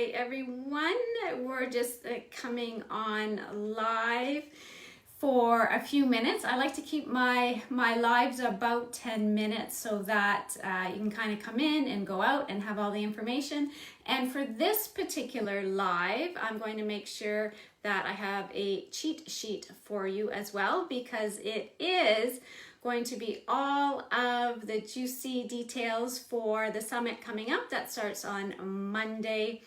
Hi everyone. We're just coming on live for a few minutes. I like to keep my lives about 10 minutes so that you can kind of come in and go out and have all the information. And for this particular live, I'm going to make sure that I have a cheat sheet for you as well, because it is going to be all of the juicy details for the summit coming up that starts on Monday,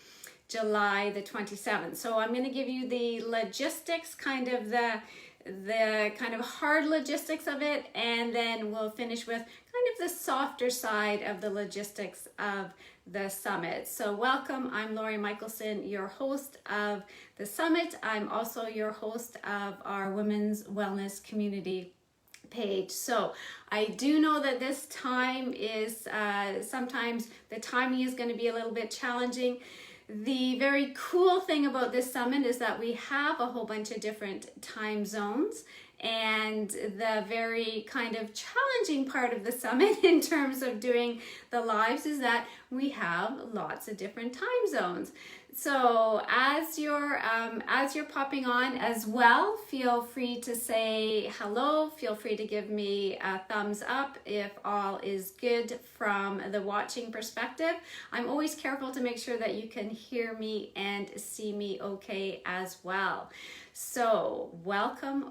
July the 27th. So I'm going to give you the logistics, kind of the kind of hard logistics of it, and then we'll finish with kind of the softer side of the logistics of the summit. So welcome, I'm Lori Michelson, your host of the summit. I'm also your host of our Women's Wellness Community page. So I do know that this time is sometimes the timing is going to be a little bit challenging. The very cool thing about this summit is that we have a whole bunch of different time zones, and the very kind of challenging part of the summit in terms of doing the lives is that we have lots of different time zones. So as you're popping on as well, feel free to say hello. Feel free to give me a thumbs up if all is good from the watching perspective. I'm always careful to make sure that you can hear me and see me okay as well. So welcome.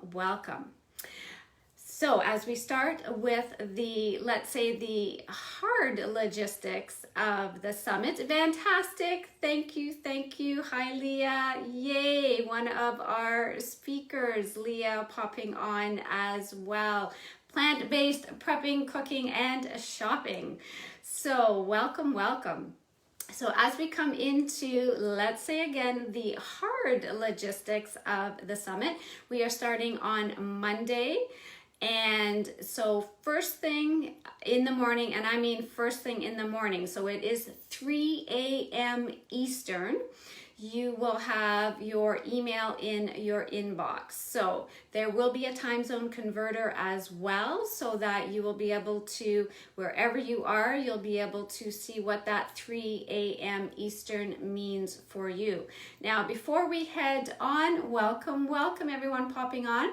So as we start with the, let's say, the hard logistics of the summit, fantastic, thank you, hi Leah, yay, one of our speakers, Leah, popping on as well, plant-based prepping, cooking, and shopping. So welcome. So as we come into, let's say again, the hard logistics of the summit, we are starting on Monday. And so first thing in the morning, and I mean first thing in the morning, so it is 3 a.m. Eastern, you will have your email in your inbox. So there will be a time zone converter as well, so that you will be able to, wherever you are, you'll be able to see what that 3 a.m. Eastern means for you. Now, before we head on, welcome everyone popping on.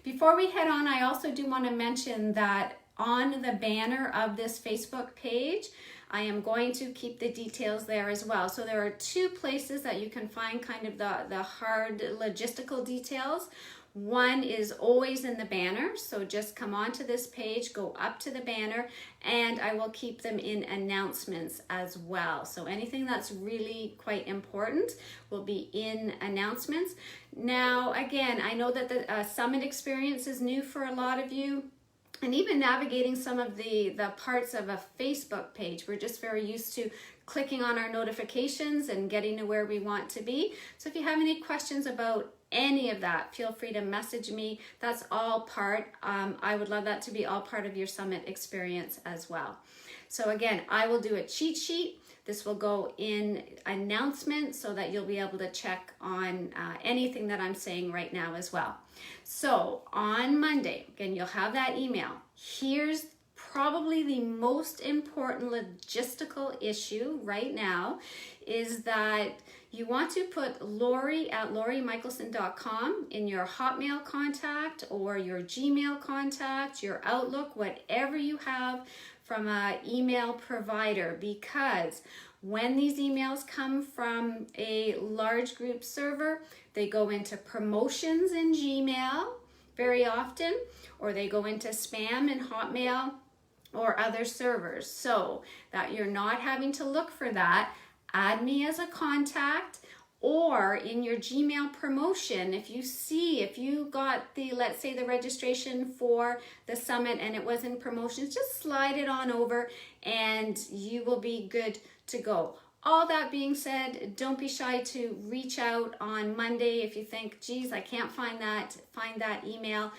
Before we head on, I also do want to mention that on the banner of this Facebook page, I am going to keep the details there as well. So there are two places that you can find kind of the hard logistical details. One is always in the banner, so just come onto this page, go up to the banner, and I will keep them in announcements as well. So anything that's really quite important will be in announcements. Now, again, I know that the summit experience is new for a lot of you. And even navigating some of the parts of a Facebook page, we're just very used to clicking on our notifications and getting to where we want to be. So if you have any questions about any of that, feel free to message me. That's all part, I would love that to be all part of your summit experience as well. So again, I will do a cheat sheet. This will go in announcements so that you'll be able to check on anything that I'm saying right now as well. So on Monday, again, you'll have that email. Here's probably the most important logistical issue right now is that you want to put Lori at LoriMichelson.com in your Hotmail contact or your Gmail contact, your Outlook, whatever you have from an email provider, because when these emails come from a large group server, they go into promotions in Gmail very often, or they go into spam in Hotmail or other servers. So that you're not having to look for that, add me as a contact, or in your Gmail promotion, if you got the, let's say, the registration for the summit and it was in promotions, just slide it on over and you will be good to go. All that being said, don't be shy to reach out on Monday if you think, geez, I can't find that email.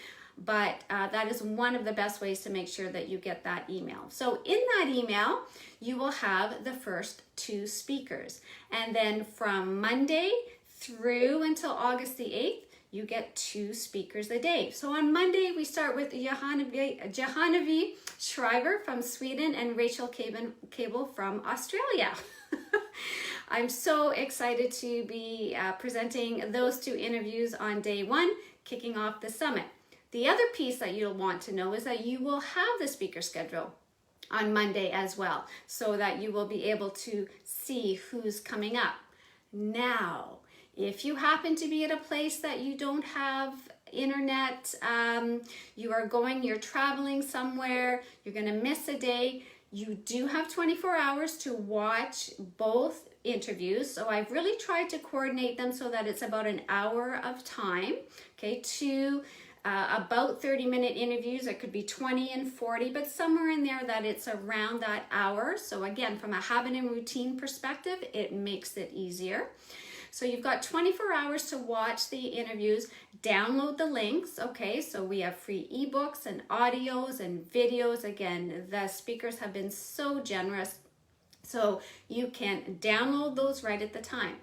But that is one of the best ways to make sure that you get that email. So in that email, you will have the first two speakers. And then from Monday through until August the 8th, you get 2 speakers a day. So on Monday, we start with Johannevi Schreiber from Sweden and Rachel Cable from Australia. I'm so excited to be presenting those 2 interviews on day 1, kicking off the summit. The other piece that you'll want to know is that you will have the speaker schedule on Monday as well, so that you will be able to see who's coming up. Now, if you happen to be at a place that you don't have internet, you're traveling somewhere, you're going to miss a day, you do have 24 hours to watch both interviews. So I've really tried to coordinate them so that it's about an hour of time, okay, 2 about 30-minute interviews. It could be 20 and 40, but somewhere in there that it's around that hour. So again, from a habit and routine perspective, it makes it easier. So you've got 24 hours to watch the interviews, download the links, okay? So we have free ebooks and audios and videos. Again, the speakers have been so generous. So you can download those right at the time.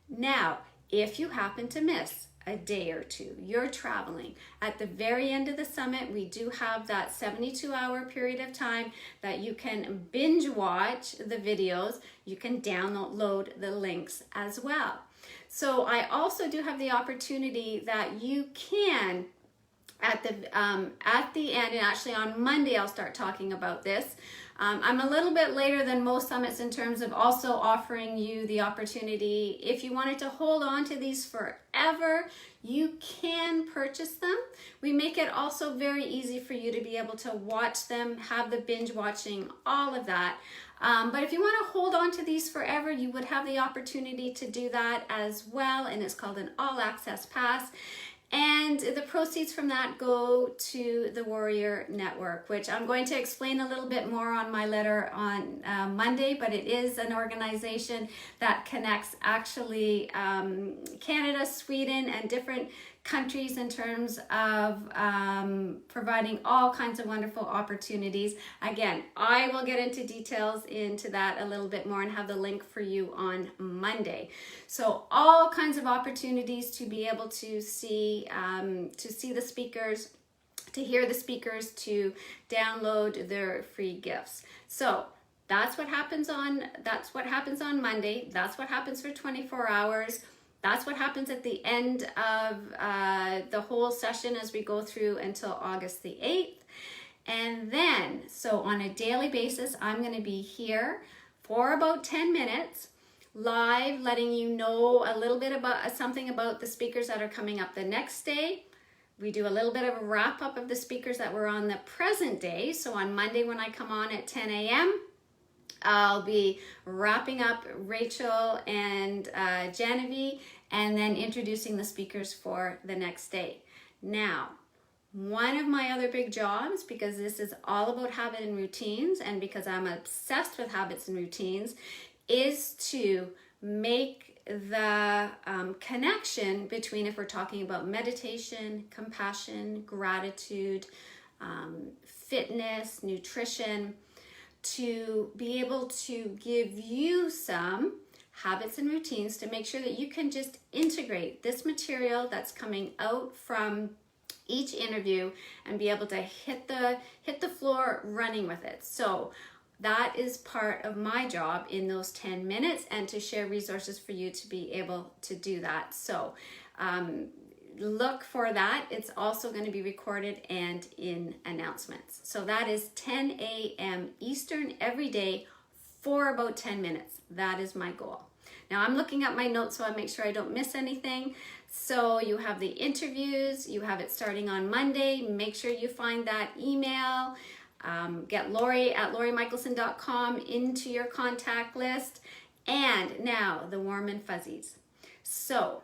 Now, if you happen to miss a day or 2, you're traveling, at the very end of the summit, we do have that 72-hour period of time that you can binge watch the videos. You can download the links as well. So I also do have the opportunity that you can, at the end, and actually on Monday I'll start talking about this. I'm a little bit later than most summits in terms of also offering you the opportunity, if you wanted to hold on to these forever, you can purchase them. We make it also very easy for you to be able to watch them, have the binge watching, all of that. But if you want to hold on to these forever, you would have the opportunity to do that as well, and it's called an all access pass. And the proceeds from that go to the Warrior Network, which I'm going to explain a little bit more on my letter on Monday, but it is an organization that connects actually Canada, Sweden, and different countries in terms of providing all kinds of wonderful opportunities. Again, I will get into details into that a little bit more and have the link for you on Monday. So all kinds of opportunities to be able to see the speakers, to hear the speakers, to download their free gifts. So that's what happens on Monday. That's what happens for 24 hours. That's what happens at the end of the whole session as we go through until August the 8th. And then, so on a daily basis, I'm going to be here for about 10 minutes live, letting you know a little bit about something about the speakers that are coming up the next day. We do a little bit of a wrap up of the speakers that were on the present day. So on Monday when I come on at 10 a.m., I'll be wrapping up Rachel and Genevieve and then introducing the speakers for the next day. Now, one of my other big jobs, because this is all about habit and routines, and because I'm obsessed with habits and routines, is to make the connection between, if we're talking about meditation, compassion, gratitude, fitness, nutrition, to be able to give you some habits and routines to make sure that you can just integrate this material that's coming out from each interview and be able to hit the floor running with it. So that is part of my job in those 10 minutes, and to share resources for you to be able to do that. So look for that. It's also going to be recorded and in announcements. So that is 10 a.m. Eastern every day for about 10 minutes. That is my goal. Now I'm looking at my notes so I make sure I don't miss anything. So you have the interviews, you have it starting on Monday. Make sure you find that email. Get Lori at LoriMichelson.com into your contact list. And now the warm and fuzzies. So,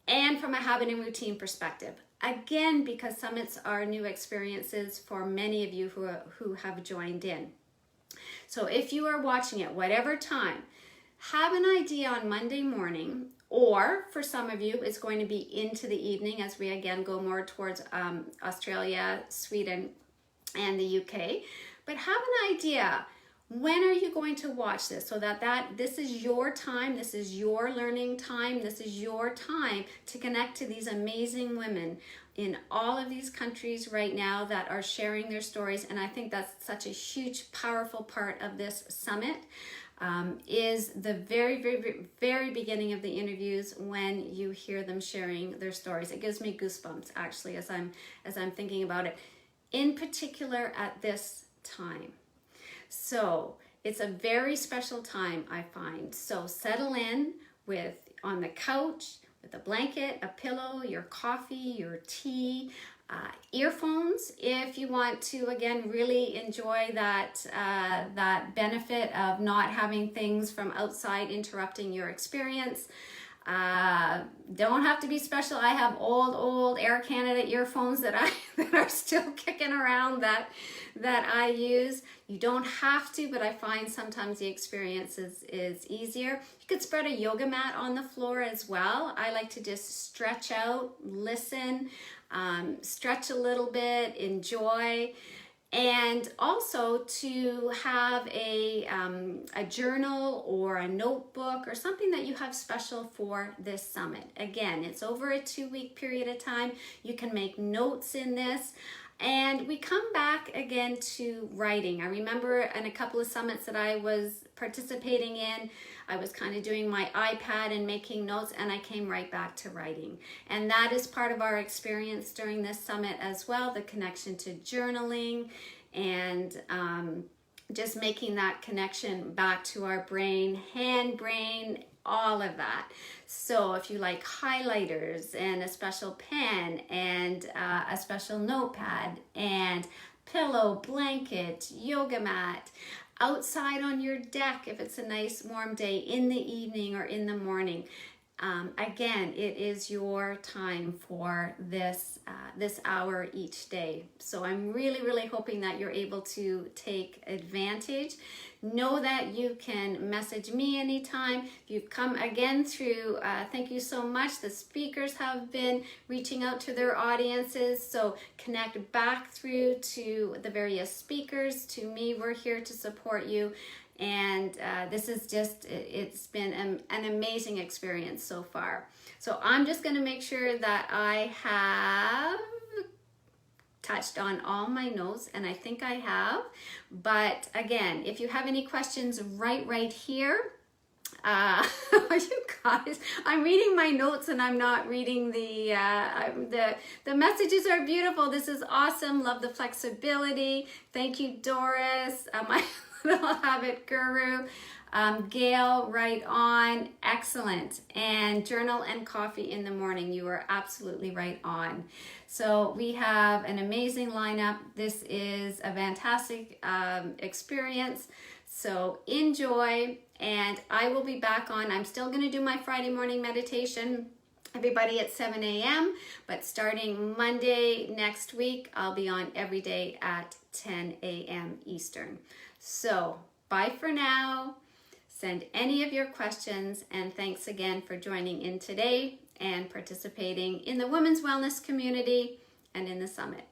and from a habit and routine perspective, again, because summits are new experiences for many of you who have joined in. So if you are watching at whatever time, have an idea on Monday morning, or for some of you, it's going to be into the evening as we again go more towards Australia, Sweden, and the UK. But have an idea, when are you going to watch this, so that this is your time, this is your learning time, this is your time to connect to these amazing women in all of these countries right now that are sharing their stories. And I think that's such a huge, powerful part of this summit. is the very, very, very beginning of the interviews when you hear them sharing their stories. It gives me goosebumps actually as I'm thinking about it, in particular at this time. So it's a very special time, I find. So settle in on the couch with a blanket, a pillow, your coffee, your tea, earphones if you want to, again, really enjoy that benefit of not having things from outside interrupting your experience. Don't have to be special. I have old Air Canada earphones that are still kicking around that I use. You don't have to, but I find sometimes the experience is easier. You could spread a yoga mat on the floor as well. I like to just stretch out, listen, stretch a little bit, enjoy. And also to have a journal or a notebook or something that you have special for this summit. Again, it's over a 2-week period of time. You can make notes in this. And we come back again to writing. I remember in a couple of summits that I was participating in, I was kind of doing my iPad and making notes, and I came right back to writing. And that is part of our experience during this summit as well, the connection to journaling and just making that connection back to our brain, hand, brain, all of that. So if you like highlighters and a special pen and a special notepad and pillow, blanket, yoga mat, outside on your deck if it's a nice warm day, in the evening or in the morning. Again, it is your time for this hour each day. So I'm really, really hoping that you're able to take advantage. Know that you can message me anytime. If you've come again through, thank you so much. The speakers have been reaching out to their audiences. So connect back through to the various speakers, to me. We're here to support you. And this is just, it's been an amazing experience so far. So I'm just going to make sure that I have touched on all my notes, and I think I have. But again, if you have any questions, right here. You guys, I'm reading my notes and I'm not reading the messages are beautiful. This is awesome. Love the flexibility. Thank you, Doris. My little habit guru. Gail, right on. Excellent. And journal and coffee in the morning. You are absolutely right on. So we have an amazing lineup. This is a fantastic experience. So enjoy, and I will be back on. I'm still going to do my Friday morning meditation, everybody, at 7 a.m. But starting Monday next week, I'll be on every day at 10 a.m. Eastern. So bye for now. Send any of your questions, and thanks again for joining in today and participating in the Women's Wellness community and in the Summit.